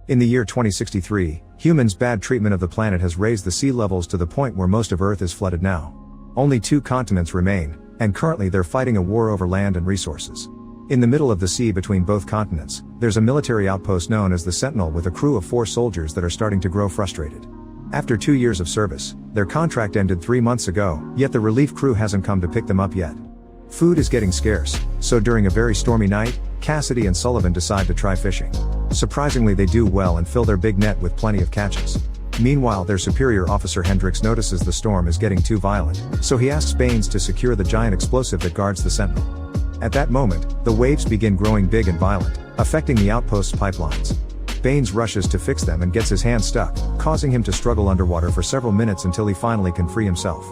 In the year 2063, humans' bad treatment of the planet has raised the sea levels to the point where most of Earth is flooded now. Only 2 continents remain, and currently they're fighting a war over land and resources. In the middle of the sea between both continents, there's a military outpost known as the Sentinel with a crew of 4 soldiers that are starting to grow frustrated. After 2 years of service, their contract ended 3 months ago, yet the relief crew hasn't come to pick them up yet. Food is getting scarce, so during a very stormy night, Cassidy and Sullivan decide to try fishing. Surprisingly, they do well and fill their big net with plenty of catches. Meanwhile, their superior officer Hendrix notices the storm is getting too violent, so he asks Baines to secure the giant explosive that guards the Sentinel. At that moment, the waves begin growing big and violent, affecting the outpost's pipelines. Baines rushes to fix them and gets his hand stuck, causing him to struggle underwater for several minutes until he finally can free himself.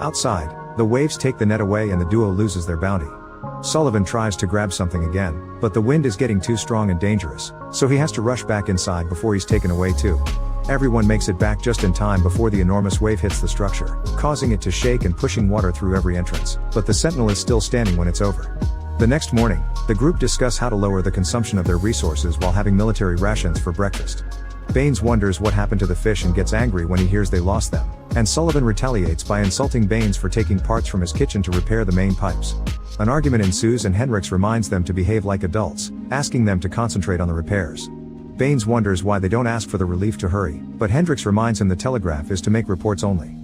Outside, the waves take the net away and the duo loses their bounty. Sullivan tries to grab something again, but the wind is getting too strong and dangerous, so he has to rush back inside before he's taken away too. Everyone makes it back just in time before the enormous wave hits the structure, causing it to shake and pushing water through every entrance, but the Sentinel is still standing when it's over. The next morning, the group discuss how to lower the consumption of their resources while having military rations for breakfast. Baines wonders what happened to the fish and gets angry when he hears they lost them, and Sullivan retaliates by insulting Baines for taking parts from his kitchen to repair the main pipes. An argument ensues and Hendrix reminds them to behave like adults, asking them to concentrate on the repairs. Baines wonders why they don't ask for the relief to hurry, but Hendrix reminds him the telegraph is to make reports only.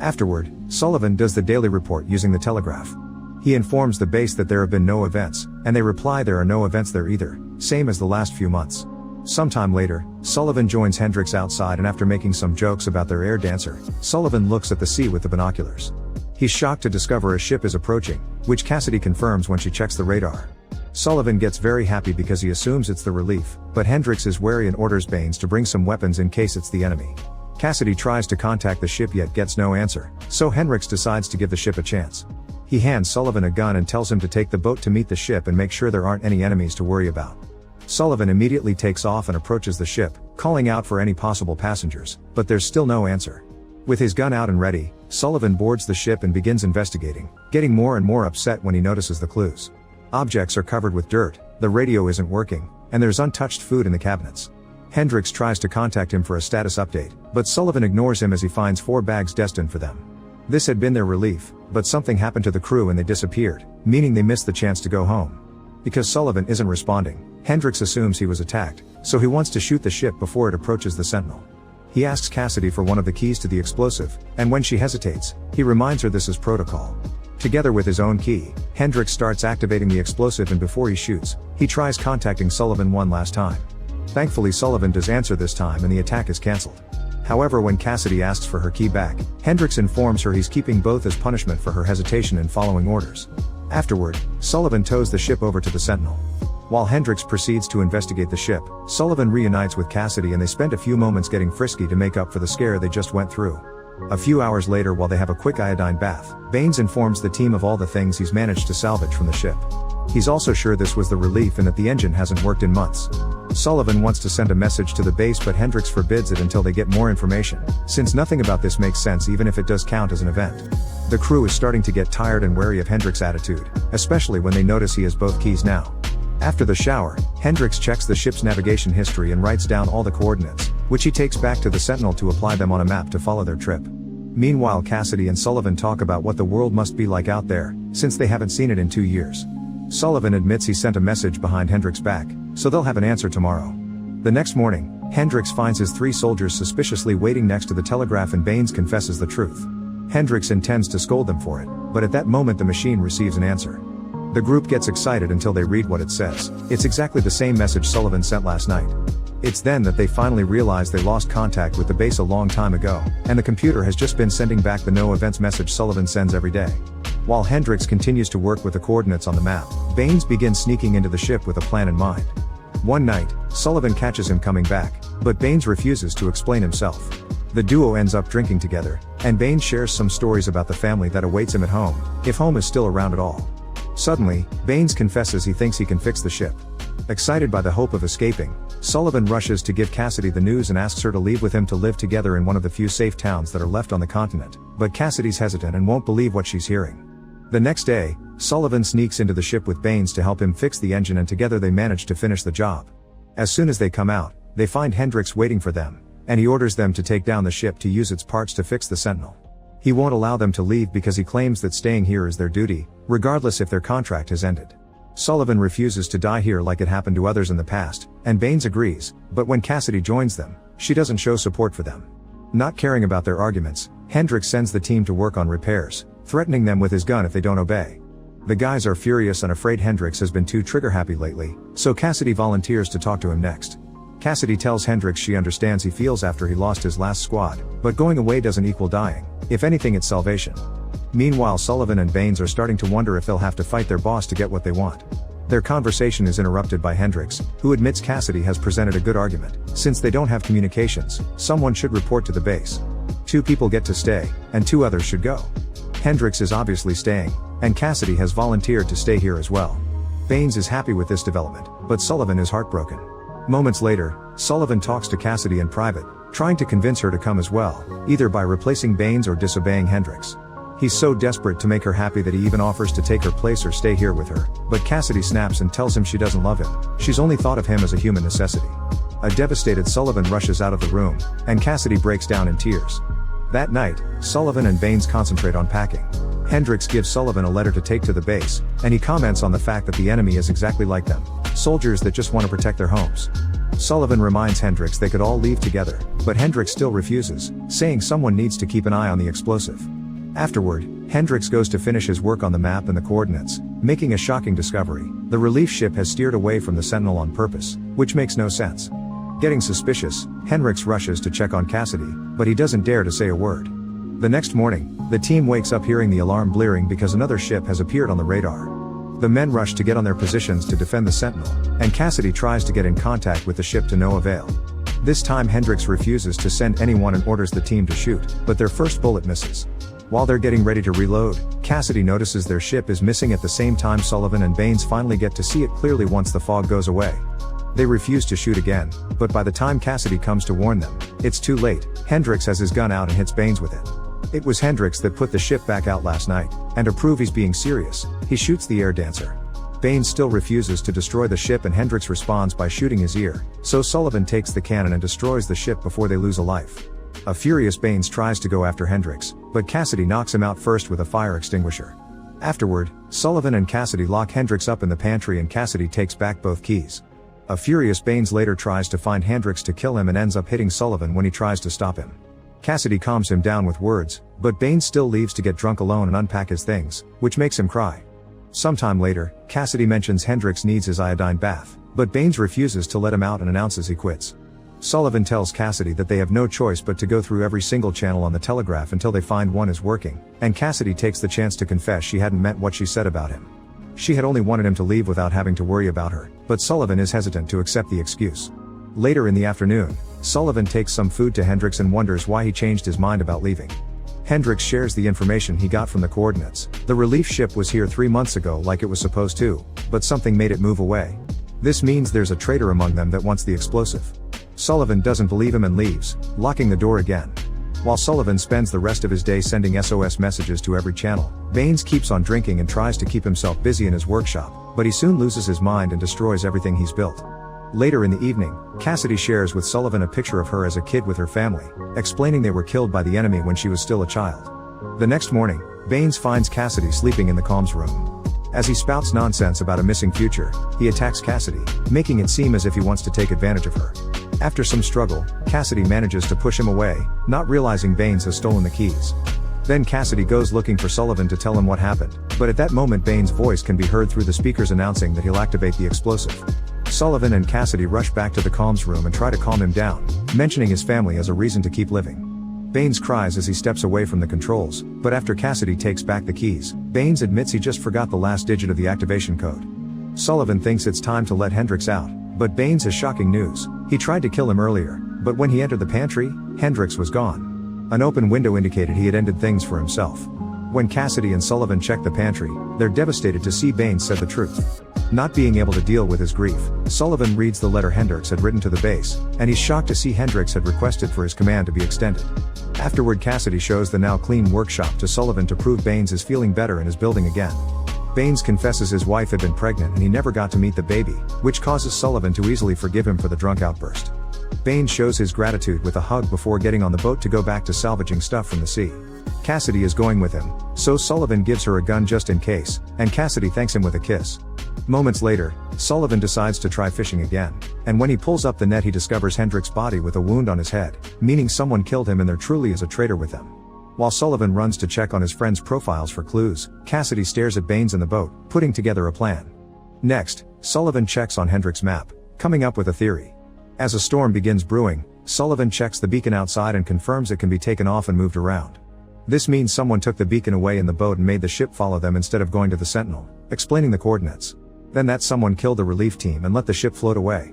Afterward, Sullivan does the daily report using the telegraph. He informs the base that there have been no events, and they reply there are no events there either, same as the last few months. Sometime later, Sullivan joins Hendrix outside and after making some jokes about their air dancer, Sullivan looks at the sea with the binoculars. He's shocked to discover a ship is approaching, which Cassidy confirms when she checks the radar. Sullivan gets very happy because he assumes it's the relief, but Hendrix is wary and orders Baines to bring some weapons in case it's the enemy. Cassidy tries to contact the ship yet gets no answer, so Hendrix decides to give the ship a chance. He hands Sullivan a gun and tells him to take the boat to meet the ship and make sure there aren't any enemies to worry about. Sullivan immediately takes off and approaches the ship, calling out for any possible passengers, but there's still no answer. With his gun out and ready, Sullivan boards the ship and begins investigating, getting more and more upset when he notices the clues. Objects are covered with dirt, the radio isn't working, and there's untouched food in the cabinets. Hendrix tries to contact him for a status update, but Sullivan ignores him as he finds 4 bags destined for them. This had been their relief, but something happened to the crew and they disappeared, meaning they missed the chance to go home. Because Sullivan isn't responding, Hendrix assumes he was attacked, so he wants to shoot the ship before it approaches the Sentinel. He asks Cassidy for one of the keys to the explosive, and when she hesitates, he reminds her this is protocol. Together with his own key, Hendrix starts activating the explosive and before he shoots, he tries contacting Sullivan one last time. Thankfully Sullivan does answer this time and the attack is cancelled. However, when Cassidy asks for her key back, Hendrix informs her he's keeping both as punishment for her hesitation in following orders. Afterward, Sullivan tows the ship over to the Sentinel. While Hendrix proceeds to investigate the ship, Sullivan reunites with Cassidy and they spend a few moments getting frisky to make up for the scare they just went through. A few hours later, while they have a quick iodine bath, Baines informs the team of all the things he's managed to salvage from the ship. He's also sure this was the relief and that the engine hasn't worked in months. Sullivan wants to send a message to the base but Hendrix forbids it until they get more information, since nothing about this makes sense even if it does count as an event. The crew is starting to get tired and wary of Hendrix's attitude, especially when they notice he has both keys now. After the shower, Hendrix checks the ship's navigation history and writes down all the coordinates, which he takes back to the Sentinel to apply them on a map to follow their trip. Meanwhile, Cassidy and Sullivan talk about what the world must be like out there, since they haven't seen it in 2 years. Sullivan admits he sent a message behind Hendrix's back, so they'll have an answer tomorrow. The next morning, Hendrix finds his 3 soldiers suspiciously waiting next to the telegraph and Baines confesses the truth. Hendrix intends to scold them for it, but at that moment the machine receives an answer. The group gets excited until they read what it says. It's exactly the same message Sullivan sent last night. It's then that they finally realize they lost contact with the base a long time ago, and the computer has just been sending back the no events message Sullivan sends every day. While Hendrix continues to work with the coordinates on the map, Baines begins sneaking into the ship with a plan in mind. One night, Sullivan catches him coming back, but Baines refuses to explain himself. The duo ends up drinking together, and Baines shares some stories about the family that awaits him at home, if home is still around at all. Suddenly, Baines confesses he thinks he can fix the ship. Excited by the hope of escaping, Sullivan rushes to give Cassidy the news and asks her to leave with him to live together in one of the few safe towns that are left on the continent, but Cassidy's hesitant and won't believe what she's hearing. The next day, Sullivan sneaks into the ship with Baines to help him fix the engine and together they manage to finish the job. As soon as they come out, they find Hendrix waiting for them, and he orders them to take down the ship to use its parts to fix the Sentinel. He won't allow them to leave because he claims that staying here is their duty, regardless if their contract has ended. Sullivan refuses to die here like it happened to others in the past, and Baines agrees, but when Cassidy joins them, she doesn't show support for them. Not caring about their arguments, Hendrix sends the team to work on repairs, threatening them with his gun if they don't obey. The guys are furious and afraid Hendrix has been too trigger-happy lately, so Cassidy volunteers to talk to him next. Cassidy tells Hendrix she understands he feels after he lost his last squad, but going away doesn't equal dying. If anything, it's salvation. Meanwhile, Sullivan and Baines are starting to wonder if they'll have to fight their boss to get what they want. Their conversation is interrupted by Hendrix, who admits Cassidy has presented a good argument. Since they don't have communications, someone should report to the base. 2 people get to stay, and 2 others should go. Hendrix is obviously staying, and Cassidy has volunteered to stay here as well. Baines is happy with this development, but Sullivan is heartbroken. Moments later, Sullivan talks to Cassidy in private, trying to convince her to come as well, either by replacing Baines or disobeying Hendrix. He's so desperate to make her happy that he even offers to take her place or stay here with her, but Cassidy snaps and tells him she doesn't love him. She's only thought of him as a human necessity. A devastated Sullivan rushes out of the room, and Cassidy breaks down in tears. That night, Sullivan and Baines concentrate on packing. Hendrix gives Sullivan a letter to take to the base, and he comments on the fact that the enemy is exactly like them, soldiers that just want to protect their homes. Sullivan reminds Hendrix they could all leave together, but Hendrix still refuses, saying someone needs to keep an eye on the explosive. Afterward, Hendrix goes to finish his work on the map and the coordinates, making a shocking discovery. The relief ship has steered away from the Sentinel on purpose, which makes no sense. Getting suspicious, Hendrix rushes to check on Cassidy, but he doesn't dare to say a word. The next morning, the team wakes up hearing the alarm blaring because another ship has appeared on the radar. The men rush to get on their positions to defend the Sentinel, and Cassidy tries to get in contact with the ship to no avail. This time Hendrix refuses to send anyone and orders the team to shoot, but their first bullet misses. While they're getting ready to reload, Cassidy notices their ship is missing at the same time Sullivan and Baines finally get to see it clearly once the fog goes away. They refuse to shoot again, but by the time Cassidy comes to warn them, it's too late. Hendrix has his gun out and hits Baines with it. It was Hendrix that put the ship back out last night, and to prove he's being serious, he shoots the air dancer. Baines still refuses to destroy the ship and Hendrix responds by shooting his ear, so Sullivan takes the cannon and destroys the ship before they lose a life. A furious Baines tries to go after Hendrix, but Cassidy knocks him out first with a fire extinguisher. Afterward, Sullivan and Cassidy lock Hendrix up in the pantry and Cassidy takes back both keys. A furious Baines later tries to find Hendrix to kill him and ends up hitting Sullivan when he tries to stop him. Cassidy calms him down with words, but Baines still leaves to get drunk alone and unpack his things, which makes him cry. Sometime later, Cassidy mentions Hendrix needs his iodine bath, but Baines refuses to let him out and announces he quits. Sullivan tells Cassidy that they have no choice but to go through every single channel on the telegraph until they find one is working, and Cassidy takes the chance to confess she hadn't meant what she said about him. She had only wanted him to leave without having to worry about her, but Sullivan is hesitant to accept the excuse. Later in the afternoon, Sullivan takes some food to Hendrix and wonders why he changed his mind about leaving. Hendrix shares the information he got from the coordinates. The relief ship was here 3 months ago like it was supposed to, but something made it move away. This means there's a traitor among them that wants the explosive. Sullivan doesn't believe him and leaves, locking the door again. While Sullivan spends the rest of his day sending SOS messages to every channel, Baines keeps on drinking and tries to keep himself busy in his workshop, but he soon loses his mind and destroys everything he's built. Later in the evening, Cassidy shares with Sullivan a picture of her as a kid with her family, explaining they were killed by the enemy when she was still a child. The next morning, Baines finds Cassidy sleeping in the comms room. As he spouts nonsense about a missing future, he attacks Cassidy, making it seem as if he wants to take advantage of her. After some struggle, Cassidy manages to push him away, not realizing Baines has stolen the keys. Then Cassidy goes looking for Sullivan to tell him what happened, but at that moment Baines' voice can be heard through the speakers announcing that he'll activate the explosive. Sullivan and Cassidy rush back to the comms room and try to calm him down, mentioning his family as a reason to keep living. Baines cries as he steps away from the controls, but after Cassidy takes back the keys, Baines admits he just forgot the last digit of the activation code. Sullivan thinks it's time to let Hendrix out, but Baines has shocking news. He tried to kill him earlier, but when he entered the pantry, Hendrix was gone. An open window indicated he had ended things for himself. When Cassidy and Sullivan check the pantry, they're devastated to see Baines said the truth. Not being able to deal with his grief, Sullivan reads the letter Hendrix had written to the base, and he's shocked to see Hendrix had requested for his command to be extended. Afterward, Cassidy shows the now clean workshop to Sullivan to prove Baines is feeling better and is building again. Baines confesses his wife had been pregnant and he never got to meet the baby, which causes Sullivan to easily forgive him for the drunk outburst. Baines shows his gratitude with a hug before getting on the boat to go back to salvaging stuff from the sea. Cassidy is going with him, so Sullivan gives her a gun just in case, and Cassidy thanks him with a kiss. Moments later, Sullivan decides to try fishing again, and when he pulls up the net he discovers Hendrik's body with a wound on his head, meaning someone killed him and there truly is a traitor with them. While Sullivan runs to check on his friends' profiles for clues, Cassidy stares at Baines in the boat, putting together a plan. Next, Sullivan checks on Hendrik's map, coming up with a theory. As a storm begins brewing, Sullivan checks the beacon outside and confirms it can be taken off and moved around. This means someone took the beacon away in the boat and made the ship follow them instead of going to the Sentinel, explaining the coordinates. Then that someone killed the relief team and let the ship float away.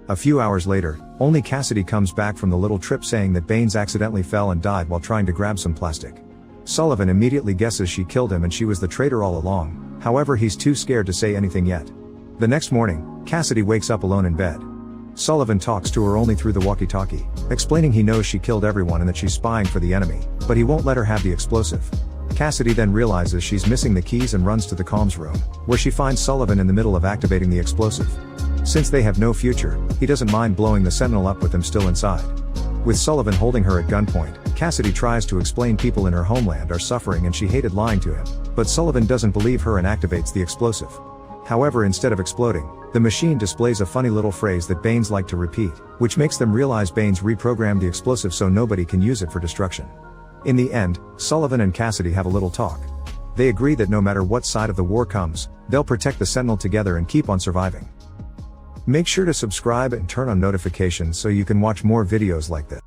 A few hours later, only Cassidy comes back from the little trip saying that Baines accidentally fell and died while trying to grab some plastic. Sullivan immediately guesses she killed him and she was the traitor all along, however he's too scared to say anything yet. The next morning, Cassidy wakes up alone in bed. Sullivan talks to her only through the walkie-talkie, explaining he knows she killed everyone and that she's spying for the enemy, but he won't let her have the explosive. Cassidy then realizes she's missing the keys and runs to the comms room, where she finds Sullivan in the middle of activating the explosive. Since they have no future, he doesn't mind blowing the Sentinel up with them still inside. With Sullivan holding her at gunpoint, Cassidy tries to explain people in her homeland are suffering and she hated lying to him, but Sullivan doesn't believe her and activates the explosive. However, instead of exploding, the machine displays a funny little phrase that Baines liked to repeat, which makes them realize Baines reprogrammed the explosive so nobody can use it for destruction. In the end, Sullivan and Cassidy have a little talk. They agree that no matter what side of the war comes, they'll protect the Sentinel together and keep on surviving. Make sure to subscribe and turn on notifications so you can watch more videos like this.